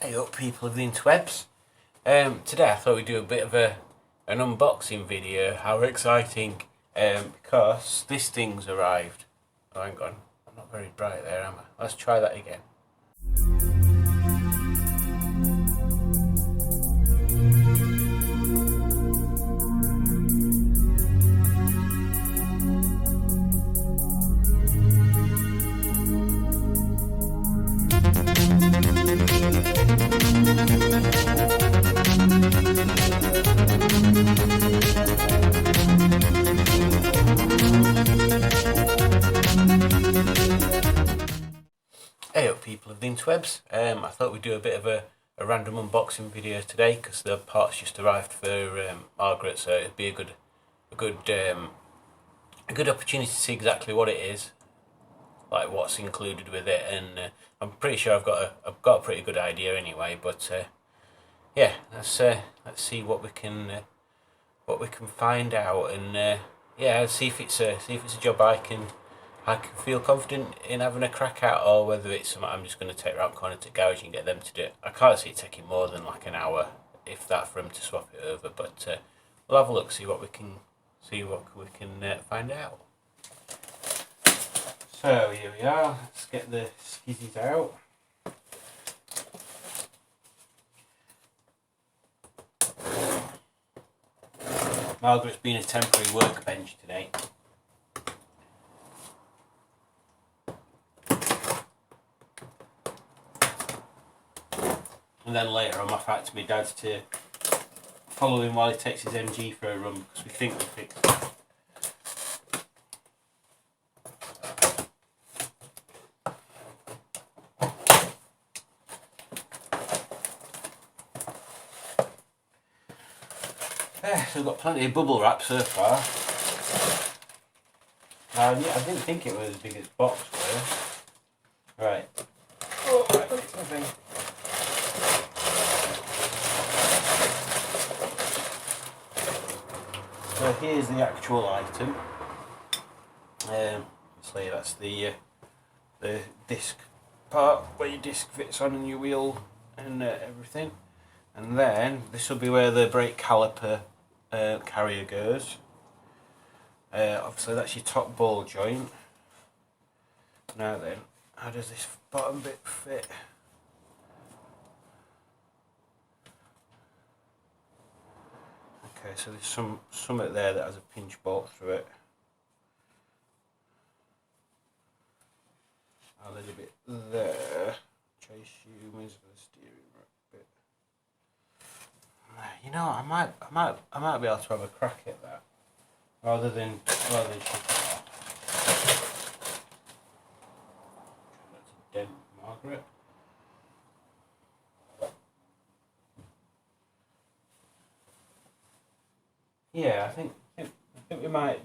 Hey up people of the interwebs. Today I thought we'd do a bit of an unboxing video. How exciting, because this thing's arrived. Oh, hang on, I'm not very bright there, am I? Let's try that again. Hey up people of the interwebs. I thought we'd do a bit of a random unboxing video today because the parts just arrived for Margaret, so it'd be a good opportunity to see exactly what it is, like what's included with it, and I'm pretty sure I've got a pretty good idea anyway. But yeah, let's see what we can find out, and yeah, see if it's a job I can feel confident in having a crack at, or whether it's something I'm just going to take round corner to garage and get them to do it. I can't see it taking more than like an hour, if that, for them to swap it over. But we'll have a look, see what we can find out. So here we are. Let's get the skizzies out. Margaret's been a temporary workbench today. And then later I'm off out to my dad's to follow him while he takes his MG for a run, because we think we fixed it. So we've got plenty of bubble wrap so far. Yeah, I didn't think it was as big as box were. Right. Oh, right. Okay. So here's the actual item. Obviously that's the disc part where your disc fits on and your wheel and everything. And then this will be where the brake caliper carrier goes. Obviously that's your top ball joint. Now then, how does this bottom bit fit? Okay, so there's something there that has a pinch bolt through it. A little bit there, which I assume is the steering bit. You know, I might be able to have a crack at that, rather than shut it off. Try not to dent Margaret. Yeah, I think we might.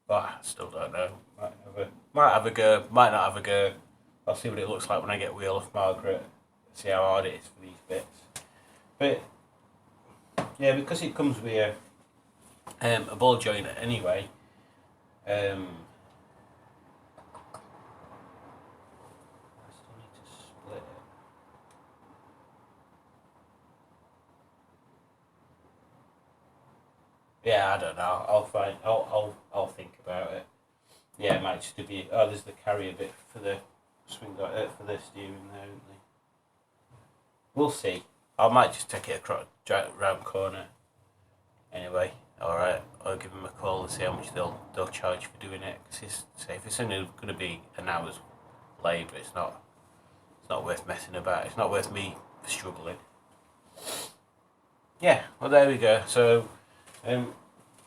Well, I still don't know. Might have a go. Might not have a go. I'll see what it looks like when I get wheel off Margaret. See how hard it is for these bits. But yeah, because it comes with a ball joint anyway. I still need to split it. Yeah, I don't know. I'll think about it. Yeah, it might just be. Oh, there's the carrier bit for the swing for the steering there, isn't there? We'll see. I might just take it across round corner. Anyway, all right. I'll give them a call and see how much they'll charge for doing it. Cause if it's only going to be an hour's labour, it's not worth messing about. It's not worth me struggling. Yeah. Well, there we go. So.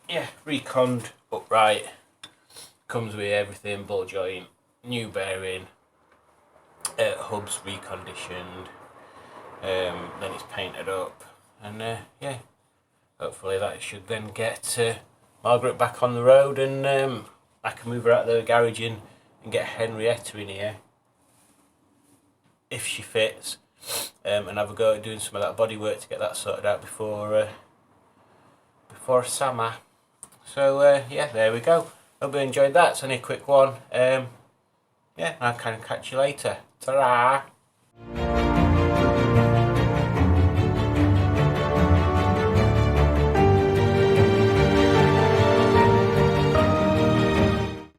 Yeah, reconned upright, comes with everything, ball joint, new bearing, hubs reconditioned, then it's painted up, and yeah, hopefully that should then get Margaret back on the road, and I can move her out of the garage and get Henrietta in here, if she fits, and have a go at doing some of that bodywork to get that sorted out before summer. So yeah, there we go. Hope you enjoyed that. It's only a quick one. Yeah, I'll kind of catch you later. Ta-ra!